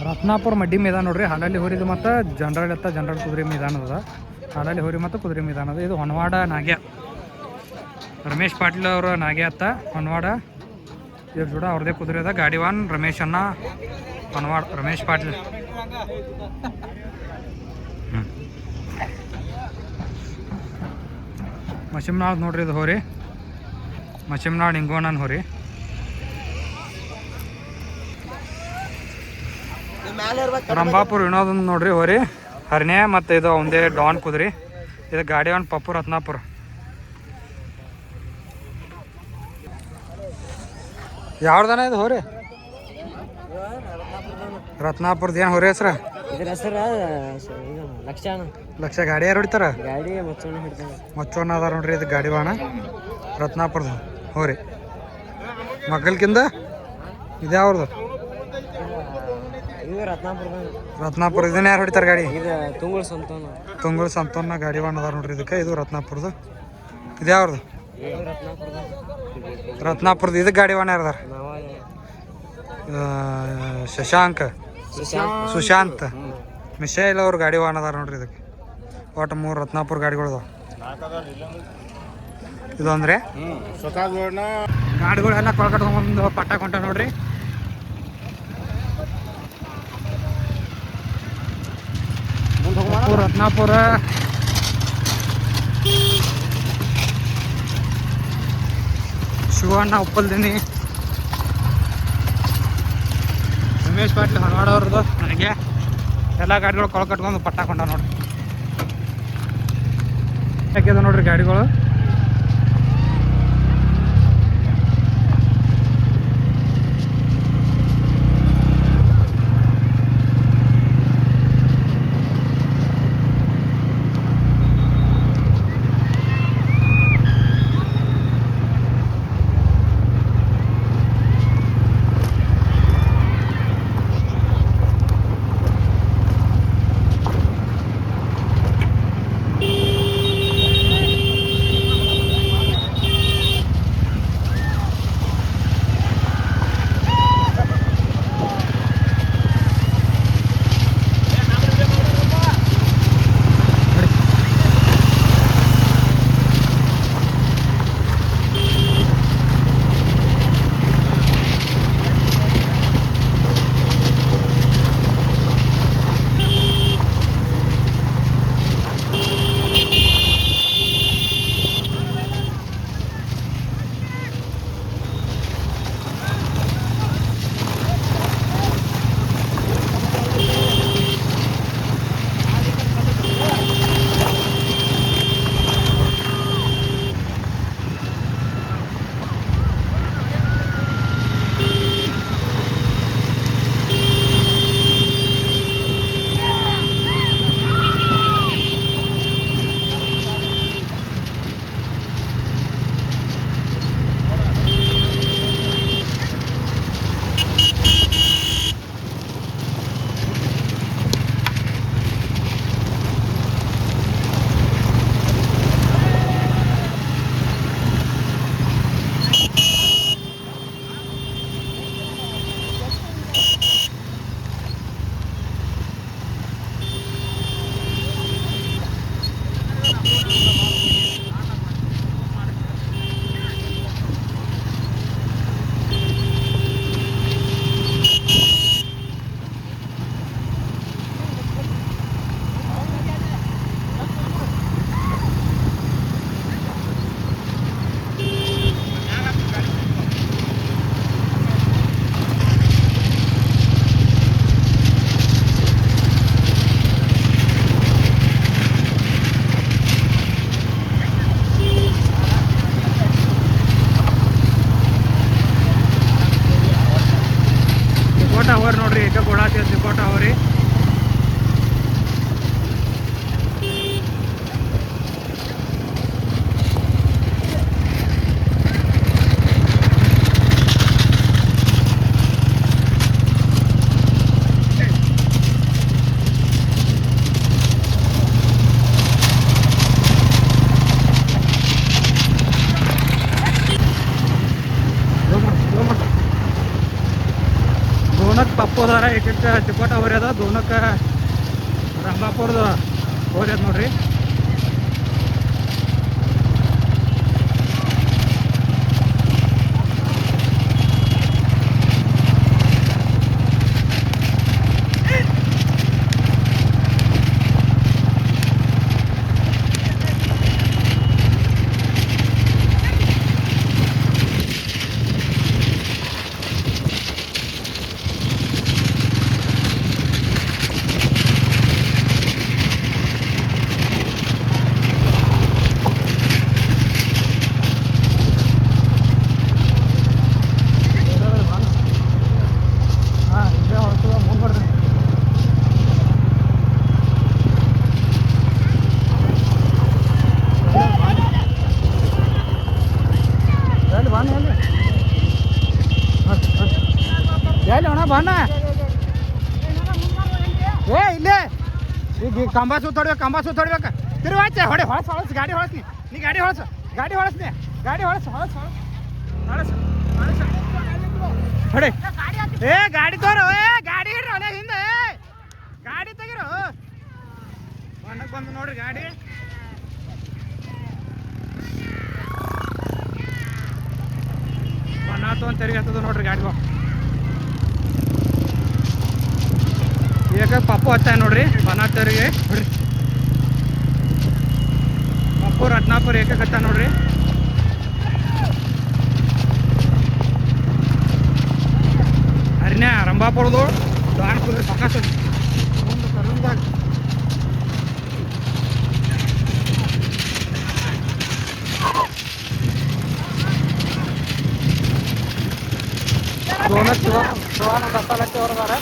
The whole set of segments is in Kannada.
ರತ್ನಾಪುರ ಮಡ್ಡಿ ಮೈದಾನ ನೋಡ್ರಿ. ಹಾಲಲ್ಲಿ ಹೋರಿದು ಮತ್ತು ಜನರಲ್ ಕುದುರೆ ಮೈದಾನ ಅದ. ಹಾಲಲ್ಲಿ ಹೋರಿ ಮತ್ತು ಕುದುರೆ ಮೈದಾನ ಅದ. ಇದು ಹೊನವಾಡ ನಾಗ್ಯ ರಮೇಶ್ ಪಾಟೀಲ್ ಅವರು ನಾಗ್ಯ ಅತ್ತ ಹೊನವಾಡ. ಇವ್ರ ಜೋಡ ಅವ್ರದೇ ಕುದುರೆ ಅದ. ಗಾಡಿವಾನ್ ರಮೇಶ್ ಅಣ್ಣ ಹೊನವಾಡ ರಮೇಶ್ ಪಾಟೀಲ್. ಮಶಿಮ್ನಾಳ್ ನೋಡ್ರಿ ಇದು ಹೋರಿ. ಮಶಿಮ್ನಾಳ್ ಹಿಂಗೋಣನ್ ಹೋರಿ. ರಂಭಾಪುರ ವಿನೋದನ್ ನೋಡ್ರಿ ಹೋರಿ. ಹರ್ನೆ ಮತ್ತು ಇದು ಒಂದೇ ಡಾನ್ ಕುದುರೆ. ಇದು ಗಾಡಿವಾನ್ ಪಪ್ಪು ರತ್ನಾಪುರ. ಯಾವ್ದನ ಇದು ಹೋರಿ? ರತ್ನಾಪುರದ ಏನು ಹೋರಿ ಹೆಸ್ರ? ಇದ್ರ ಹೆಸರು ಲಕ್ಷ. ಗಾಡಿ ಯಾರು ಹೊಡಿತಾರ? ಗಾಡಿ ಮಚ್ಚೋಣ ಅದಾರ ನೋಡ್ರಿ. ಇದು ಗಾಡಿವಾಣ ರತ್ನಾಪುರದ ಹೋರಿ. ಮಗ್ಗಲ್ಕಿಂದ ಇದು ಯಾವ್ದು? ರತ್ನಾಪುರ. ಇದನ್ನ ಯಾರು ಹೊಡಿತಾರೆ ಗಾಡಿ? ತುಂಗುಳ್ ಸಂತೋನ ಗಾಡಿವಾಣ ಅದಾರ ನೋಡ್ರಿ ಇದಕ್ಕೆ. ಇದು ರತ್ನಾಪುರದ. ಇದು ಯಾವ್ದು? ರತ್ನಾಪುರದ. ಇದಕ್ಕೆ ಗಾಡಿವಾಣ ಯಾರದಾರ? ಸುಶಾಂತ್ ಮಿಶೈಲ್ ಅವ್ರ ಗಾಡಿವಾಣ ಅದಾರ ನೋಡ್ರಿ ಇದಕ್ಕೆ. ಒಟ್ಟು 3 ರತ್ನಾಪುರ ಗಾಡಿಗಳು. ಇದು ಅಂದ್ರೆ ಗಾಡಿಗಳೆಲ್ಲ ಕೊಳ್ಕಟ್ಕೊಂಡ್ಬಂದು ಪಟ್ಟ ಕೊಂಟ ನೋಡ್ರಿ. ರತ್ನಾಪುರ ಶಿವಣ್ಣ ಉಪ್ಪಲ್ದಿನಿ ರಮೇಶ್ ಪಾಟೀಲ್ ಹೊನವಾಡ ಅವ್ರದ್ದು ನನಗೆ ಎಲ್ಲ ಗಾಡಿಗಳು ಕೊಳ್ಕಟ್ಕೊಂಡು ಪಟ್ಟ ಕೊಂಡ ನೋಡ್ರಿ. ಯಾಕಿದೆ ನೋಡ್ರಿ ಗಾಡಿಗಳು. ಚಿಕ್ಕೋಟ ಹೋರಿ ಅದ ದೋನಕ್ಕೆ ರಂಭಾಪುರದ ಹೋರಿ ಅದ ನೋಡ್ರಿ. ಬಣ್ಣ ಏ ಇಲ್ಲೇ ಈಗ ಕಂಬ ಸುತ್ತೊಡ್ಬೇಕು ತಿರುವಾಚೆ ಹೊಳಸ್ ಗಾಡಿ ಹೊಳಸ್ನಿ ನೀ ಗಾಡಿ ಹೊಳಸ್ನಿ ಹೊಡೆ ಏ ಗಾಡಿ ತೋರು ಗಾಡಿ ಇಡ್ರಿ ಒಳ್ಳೆ ಹಿಂದೆ ಗಾಡಿ ತೆಗಿರು ಬಣ್ಣಕ್ಕೆ ಬಂದು ನೋಡ್ರಿ ಗಾಡಿ. ಬಣ್ಣ ತೊಗೊಂಡು ತೆರಿಗೆ ಹತ್ತದ ನೋಡ್ರಿ ಗಾಡಿ. ಈಗ ಪಪ್ಪು ಹತ್ತ ನೋಡ್ರಿ ಬನಾತರಿಗೆ ನೋಡ್ರಿ. ಪಪ್ಪು ರತ್ನಾಪುರ ಏಕಕ್ಕೆ ಹತ್ತ ನೋಡ್ರಿ. ಹರಿನ್ಯಾ ರಂಭಾಪುರದು ದಾನ್ಪುರ ಪಕ್ಕ ಒಂದು ಕರುಂದಾಗ ಶಿವಾನ ದತ್ತಾಲಕ್ಕೆ ಹೊರದಾರೆ.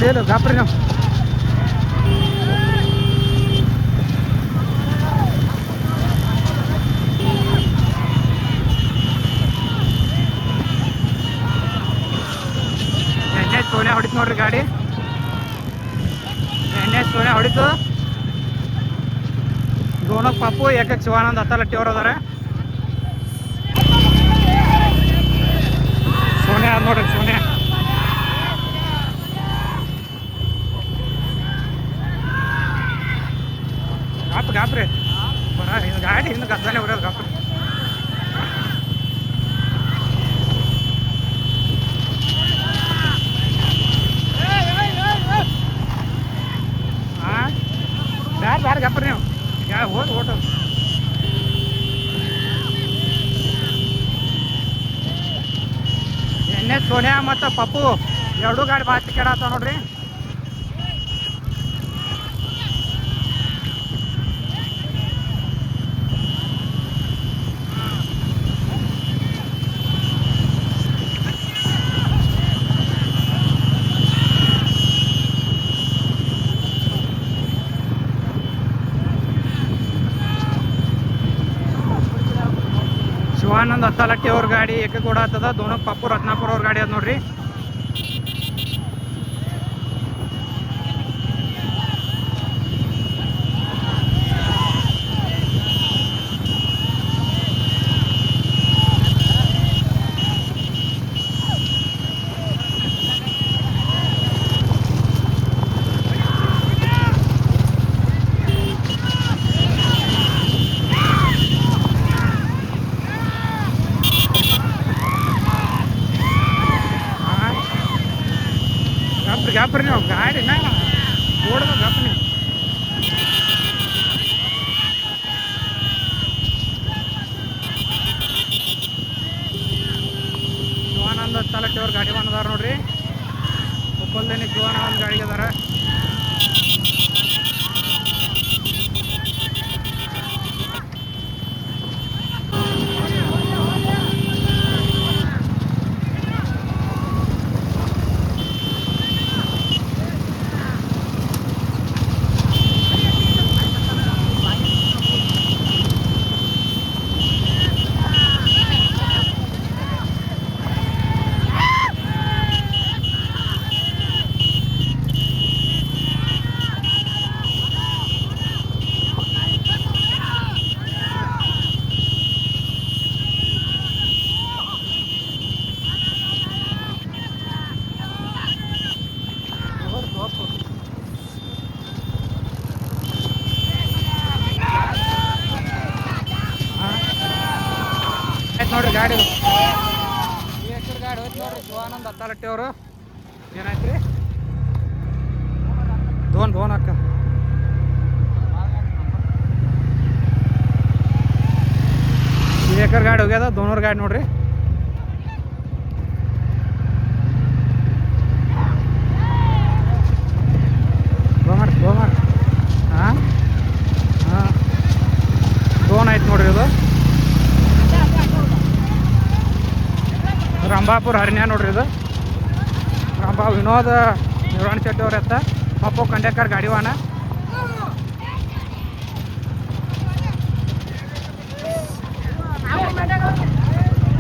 ಹೇಳು ಗಾಪ್ರಿ ನಾವು ಎಣ್ಣೆ ಸೋನೆ ಹೊಡಿತು ನೋಡ್ರಿ ಗಾಡಿ. ಎಣ್ಣೆ ಸೋನೆ ಹೊಡಿತು. ದೋನಕ್ ಪಾಪು ಏಕಕ್ಕೆ ಶಿವಾನಂದ್ ಹತ್ತಲಟ್ಟಿ ಅವ್ರು ಅದಾರೆ. ಸೋನೆ ಅದ ನೋಡ್ರಿ ಸೋನೆ. ಗಾಪ್ರಿ ಬರ ಗಾಡಿ ಹಿಂದೆ ಗದ್ದಾನೆ ಬರೋದು ಗಾಪ್ರಿ. ಹಾಂ ಬ್ಯಾಡ ಗಾಪ್ರಿ ನೀವು ಹೋಗಿ ಓಟು. ಎಣ್ಣೆ ಸೋನ್ಯಾ ಮತ್ತು ಪಪ್ಪು ಎರಡೂ ಗಾಡಿ ಬಾಚಿ ಕೆಡಾತಾವ ನೋಡ್ರಿ. ಶಿವಾನಂದ್ ಹತ್ತಲಟ್ಟಿ ಅವ್ರ ಗಾಡಿ ಏಕ ಕೂಡ ಆಗ್ತದ. ದೋನಕ್ ಪಪ್ಪು ರತ್ನಾಪುರ ಅವ್ರ ಗಾಡಿ ಅದ ನೋಡ್ರಿ. ಗಾಪ್ರಿ ನೀವು ಗಾಡಿನ ಓಡದ ಗಾಪ್ರಿ ನೀವು. ಶಿವಾನಂದ ಹತ್ತಲಟ್ಟಿ ಅವ್ರ ಗಾಡಿ ಬಂದದಾರ ನೋಡ್ರಿ. ಉಪ್ಪಲ್ದೇನೆ ಶಿವಾನಂದ್ ಗಾಡಿಗೆ ಅದಾರ. ಗಾಡಿ ಏಕರ್ ಗಾಡಿ ಹೋಯ್ತು ನೋಡ್ರಿ. ಶಿವಾನಂದ್ ಹತ್ತಾಲಟ್ಟಿ ಅವರು ಏನಾಯ್ತು ರೀ ದೋನ್ ಅಕ್ಕ ಏಕರ್ ಗಾಡಿ ಹೋಗ್ಯದ. ದೋನೂರ್ ಗಾಡಿ ನೋಡ್ರಿ. ಗೋಮಾರ್ ಹಾಂ ದೋನ್ ಆಯ್ತು ನೋಡ್ರಿ. ಇದು ರಂಭಾಪುರ ಹರಿಣ್ಯ ನೋಡ್ರಿ. ಇದು ವಿನೋದ ನಿರ್ವಾಣ ಶೆಟ್ಟಿ ಅವ್ರ ಎತ್ತ ಅಪ್ಪು ಕಂಡಕ್ಟರ್ ಗಾಡಿ ವಾಹನ.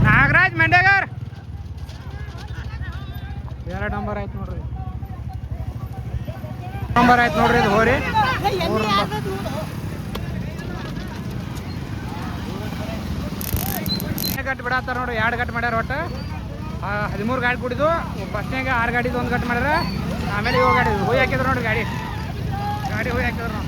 ನಾಗರಾಜ್ ಮೆಂಡೇಗರ್ 2 ನಂಬರ್ ಆಯ್ತು ನೋಡ್ರಿ. ನಂಬರ್ ಆಯ್ತು ನೋಡ್ರಿ. ಇದು ಹೋರಿ 3 ನಂಬರ್. ಗಟ್ಟು ಬಿಡತ್ತಾರ ನೋಡ್ರಿ. 2 ಗಟ್ಟು ಮಾಡ್ಯಾರ. ಒಟ್ಟು 13 ಗಾಡಿ ಕುಡಿದು ಫಸ್ಟ್ನಾಗ 6 ಗಾಡಿದು 1 ಗಟ್ಟು ಮಾಡ್ಯಾರ. ಆಮೇಲೆ 7 ಗಾಡಿ ಹೋಗಿ ಹಾಕಿದ್ರು ನೋಡ್ರಿ. ಗಾಡಿ ಹೋಗಿ ಹಾಕಿದ್ರು ನಾವು.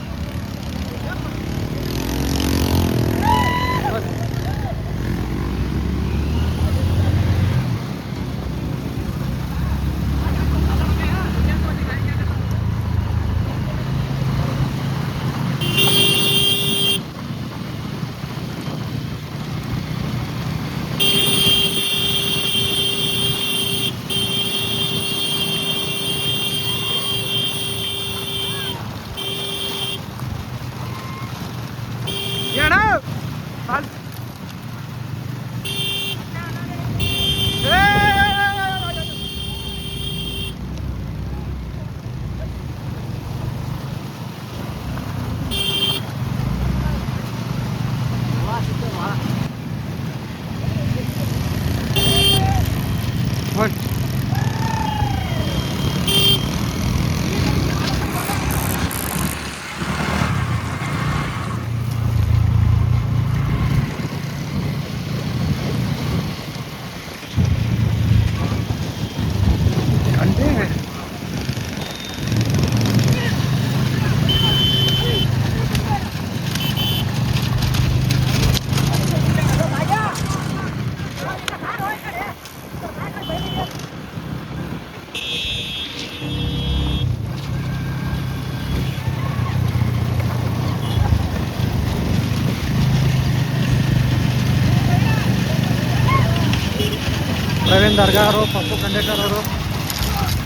ಪ್ರವೀಣ್ ದರ್ಗಾ ಅವರು, ಪಪ್ಪು ಕಂಡಕ್ಟರ್ ಅವರು,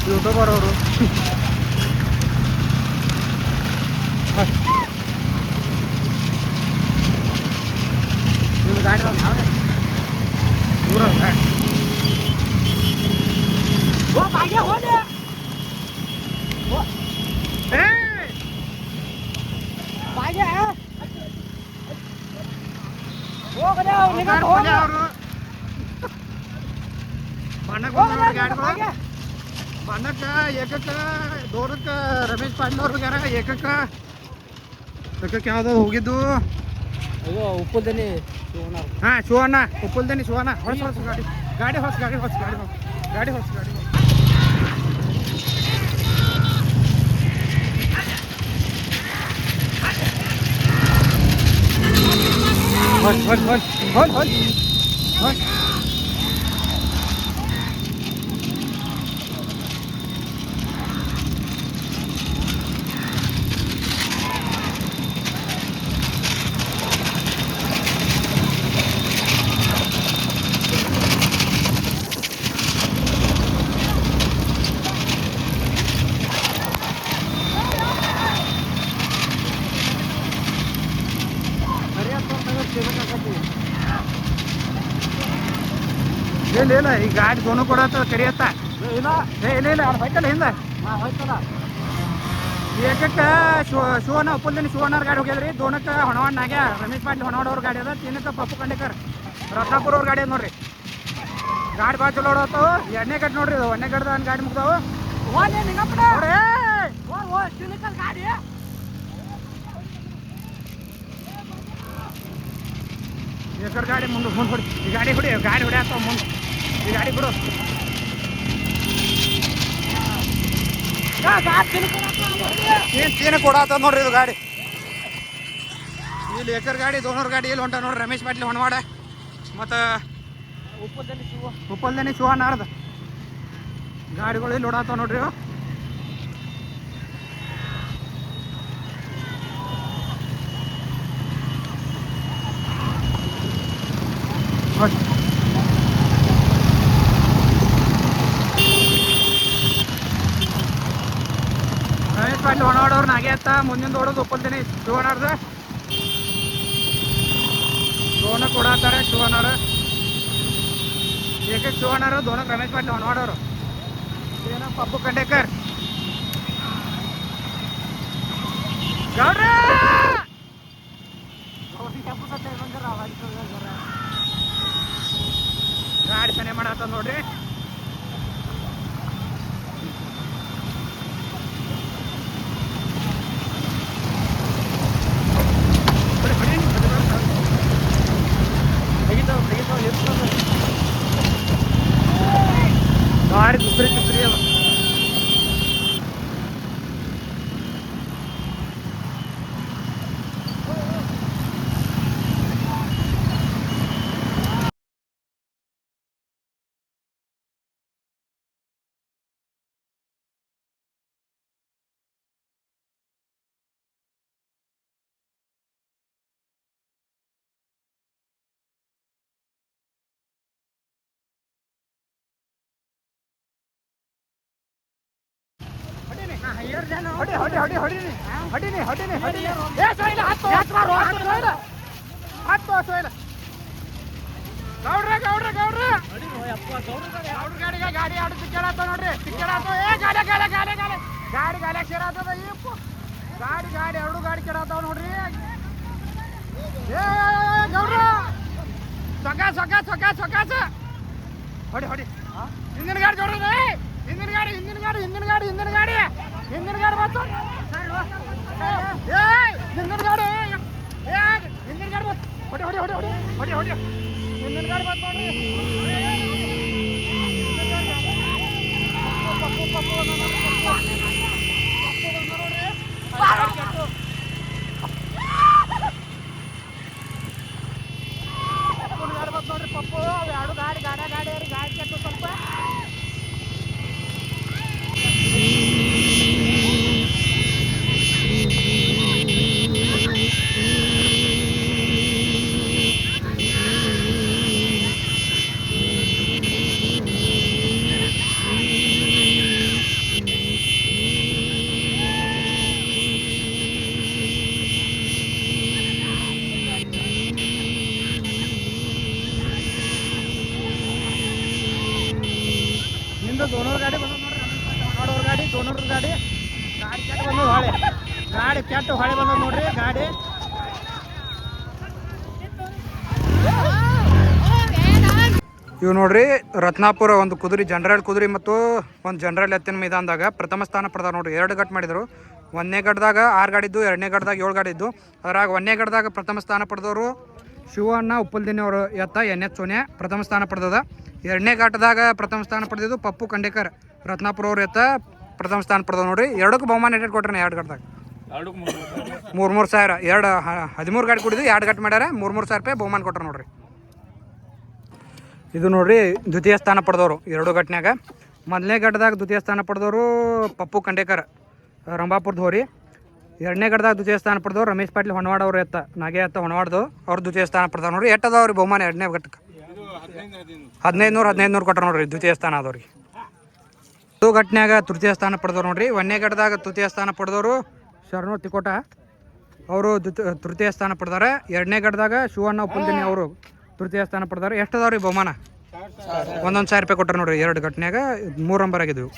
ಯೂಟ್ಯೂಬರ್ ಅವರು. ಗಾಡಿ ಬಣ್ಣಕ್ಕ ಏಕಕ್ಕ ದೋರಕ್ಕ ರಮೇಶ್ ಪಾಟೀಲ್ ಅವ್ರು ಹೋಗ್ಯಾರ. ಏಕಕ್ಕ ಯಾವ್ದು ಹೋಗಿದ್ದು ಉಪ್ಪುದನಿ ಹಾಂ ಶಿವಣ್ಣ. ಉಪ್ಪುಲ್ದನಿ ಶಿವಣ್ಣ. ಹೊಸ ಗಾಡಿ ಹೊಸ ಇಲ್ಲ ಈ ಗಾಡಿ ದೋನು ಕೊಡತ್ತ ಕರಿಯತ್ತ. ಇಲ್ಲ ಅವ್ನು ಹೋಯ್ತಲ್ಲ ಹಿಂದೆ ಏಕಕ್ಕೆ ಶಿವಣ್ಣ ಉಪ್ಪಲ್ದಿನ ಶಿವಣ್ಣವ್ರ ಗಾಡಿ ಹೋಗ್ಯದ್ರಿ. ದೋನಕ್ಕೆ ಹೊಣವಾಡ್ನಾಗೆ ರಮೇಶ್ ಪಾಟೀಲ್ ಹೊಣವಾಡವ್ರ ಗಾಡಿ ಅದ. ತಿನ್ನಕ್ಕೆ ಪಪ್ಪು ಕಂಡೇಕರ್ ರತ್ನಾಪುರ ಅವ್ರ ಗಾಡಿ ಅದ ನೋಡ್ರಿ. ಗಾಡಿ ಭಾಳ ಚಲೋ ಓಡತ್ತಾವು. 2ನೇ ಗಟ್ಟು ನೋಡ್ರಿ. ಇದು 1ನೇ ಗಟ್ಟದ ಒಂದು ಗಾಡಿ ಮುಗ್ದಾವು. ಗಾಡಿ ಏಕರ್ ಗಾಡಿ ಮುಂದೆ ಹೊಡಿ. ಈ ಗಾಡಿ ಹೊಡ್ಯಾತಾವ ಮುಂದೆ. ಈ ಗಾಡಿ ಬಿಡು. ಏನು ಕೊಡತ್ತ ನೋಡ್ರಿ. ಇದು ಗಾಡಿ ಇಲ್ಲಿ ಏಕರ್ ಗಾಡಿ, ದೋನೂರ್ ಗಾಡಿ ಇಲ್ಲಿ ಹೊಂಟ ನೋಡ್ರಿ. ರಮೇಶ್ ಪಾಟೀಲ್ ಹೊಣವಾಡ ಮತ್ತು ಉಪ್ಪಲ್ದಲ್ಲಿ ಶಿವ ಉಪ್ಪಲ್ದೇನೆ ಶಿವ ನಾರ್ದ ಗಾಡಿಗಳು ಇಲ್ಲಿ ಓಡಾತಾವ ನೋಡ್ರಿ ಇವು. ನೋಡಿ. ರಮೇಶ್ ಪಾಟೀಲ್ ಹೊಣವಾಡವ್ರು ನಾಗೆ ಅತ್ತ ಮುಂದಿನ ಓಡೋದು ಒಪ್ಪಲ್ದೇನೆ ಶಿವನಾರ್ದ दोनों ಕೊಡಾತಾರೆ ಶಿವನಾರ एक एक ಶಿವನಾರ दोनों ರಮೇಶ್ ಪಾಟೀಲ್ ಹೊಣವಾಡವ್ರು ಏನೋ ಪಪ್ಪು ಕಂಡೇಕರ್ ಗೌಡ್ರ ಗಾಡಿ ಸನೆ ಮಾಡತ್ತ ನೋಡ್ರಿ गाड़ी दूसरी दूसरी है ಗಾಡಿ ಆಡು ತಿಕ್ಕಾಡತ್ತ ನೋಡ್ರಿ ತಿಕ್ಕಾಡತ್ತ ಗಾಡಿ ಗಾಡಿ ಸೇರಾತದ ಗಾಡಿ ಗಾಡಿ ಎರಡು ಗಾಡಿ ಕೆಡಾತಾವ ನೋಡ್ರಿ ಏ ಗೌಡ್ರ ಸೊಕಾಸ ಸೊಕಾಸ ಸೊಕಾಸ ಸೊಕಾಸ ಹೊಡಿ ಹೊಡಿ ಹಿಂದಿನ ಗಾಡಿ ಗೌಡ್ರ ಹಿಂದಿನ ಗಾಡಿ ಹಿಂದಿನ ಗಾಡಿ ಹಿಂದಿನ ಗಾಡಿ ಹಿಂದಿನ ಗಾಡಿ ಹಿಂದಿನ ಗಾಡಿ ಬಂತು ಹಿಂದಿನ ಗಾಡಿ ಹಿಂದಿನ ಗಾಡಿ ಬಂತು ಹೊಡಿ ಹೊಡಿ ಹೊಡಿ ಹೊಡಿ ಹೊಡಿ ಹೊಡಿ ಹಿಂದಿನ ಗಾಡಿ ಬಂತು ನೋಡ್ರಿ ಪಪ್ಪು ಎರಡು ಗಾಡಿ ಗಾಡಿ ಗಾಡಿ ಗಾಡಿ ಕೆಟ್ಟು ಸ್ವಲ್ಪ दोनों गाड़ी बंद नोड्री गाड़ी दोनों गाड़ी गाड़ी ಕೆಟ್ಟ ಬಂದು ಹೊಳೆ ಗಾಡಿ ಕೆಟ್ಟ ಹೊಳೆ ಬಂದ ನೋಡ್ರಿ ಗಾಡಿ ಇವು ನೋಡ್ರಿ ರತ್ನಾಪುರ ಒಂದು ಕುದುರೆ ಜನರಲ್ ಕುದುರೆ ಮತ್ತು ಒಂದು ಜನರಲ್ ಎತ್ತಿನ ಮೈದಾನದಾಗ ಪ್ರಥಮ ಸ್ಥಾನ ಪಡೆದ ನೋಡ್ರಿ 2 ಗಟ್ ಮಾಡಿದ್ರು ಒಂದನೇ ಗಟ್ಟದಾಗ 6 ಗಾಡಿ ಇದ್ದು ಎರಡನೇ ಗಟ್ಟದಾಗ 7 ಗಾಡಿ ಇದ್ದು ಅದ್ರಾಗ ಒಂದನೇ ಗಟ್ಟದಾಗ ಪ್ರಥಮ ಸ್ಥಾನ ಪಡೆದವರು ಶಿವಣ್ಣ ಉಪ್ಪಲ್ದಿನಿ ಅವರು ಎತ್ತ NH ಸೋನ್ಯಾ ಪ್ರಥಮ ಸ್ಥಾನ ಪಡೆದದ ಎರಡನೇ ಘಾಟದಾಗ ಪ್ರಥಮ ಸ್ಥಾನ ಪಡೆದಿದ್ದು ಪಪ್ಪು ಕಂಡೇಕರ್ ರತ್ನಾಪುರ ಅವ್ರ ಎತ್ತ ಪ್ರಥಮ ಸ್ಥಾನ ಪಡೆದ ನೋಡ್ರಿ ಎರಡಕ್ಕೂ ಬಹುಮಾನ ಎಟ್ ಕೊಟ್ರೆ 2 ಗಟ್ಟದಾಗ 3 ಸಾವಿರ 13 ಗಾಡಿ ಕುಡಿದು 2 ಗಟ್ ಮಾಡ್ಯಾರ 3 ಸಾವಿರ ರೂಪಾಯಿ ಬಹುಮಾನ ಕೊಟ್ರ ನೋಡ್ರಿ ಇದು ನೋಡ್ರಿ ದ್ವಿತೀಯ ಸ್ಥಾನ ಪಡೆದವರು 2 ಗಟ್ನ್ಯಾಗ ಮೊದಲನೇ ಘಟ್ಟದಾಗ ದ್ವಿತೀಯ ಸ್ಥಾನ ಪಡೆದವರು ಪಪ್ಪು ಕಂಡೇಕರ್ ರಂಭಾಪುರದ ಹೋರಿ ಎರಡನೇ ಗಟ್ಟದಾಗ ದ್ವಿತೀಯ ಸ್ಥಾನ ಪಡೆದವರು ರಮೇಶ್ ಪಾಟೀಲ್ ಹೊಣವಾಡ ಅವ್ರ ಎತ್ತ ನಾಗೆ ಎತ್ತ ಹೊಣವಾಡ್ದು ಅವ್ರು ದ್ವಿತೀಯ ಸ್ಥಾನ ಪಡೆದವ್ರು ನೋಡ್ರಿ ಎಟ್ಟದವ್ರಿ ಬಹುಮಾನ ಎರಡನೇ ಘಟ್ಟಕ್ಕೆ 1500 ಕೊಟ್ರ ನೋಡ್ರಿ ದ್ವಿತೀಯ ಸ್ಥಾನ ಆದವ್ರಿಗೆ 2 ಘಟ್ನ್ಯಾಗ ತೃತೀಯ ಸ್ಥಾನ ಪಡೆದವ್ರು ನೋಡ್ರಿ ಒಂದನೇ ಘಟ್ಟದಾಗ ತೃತೀಯ ಸ್ಥಾನ ಪಡೆದವರು ಶರಣು ತಿಕೋಟ ಅವರು ತೃತೀಯ ಸ್ಥಾನ ಪಡೆದಾರೆ ಎರಡನೇ ಘಟ್ಟದಾಗ ಶಿವಣ್ಣ ಉಪ್ಪಲ್ದಿನಿ ಅವರು ತೃತೀಯ ಸ್ಥಾನ ಪಡೆದಾರೆ ಎಷ್ಟದವ್ರಿ ಬಹುಮಾನ 1000 ರೂಪಾಯಿ ಕೊಟ್ಟಾರ ನೋಡ್ರಿ 2 ಘಟ್ನ್ಯಾಗ 3 ನಂಬರ್ ಆಗಿದ್ವು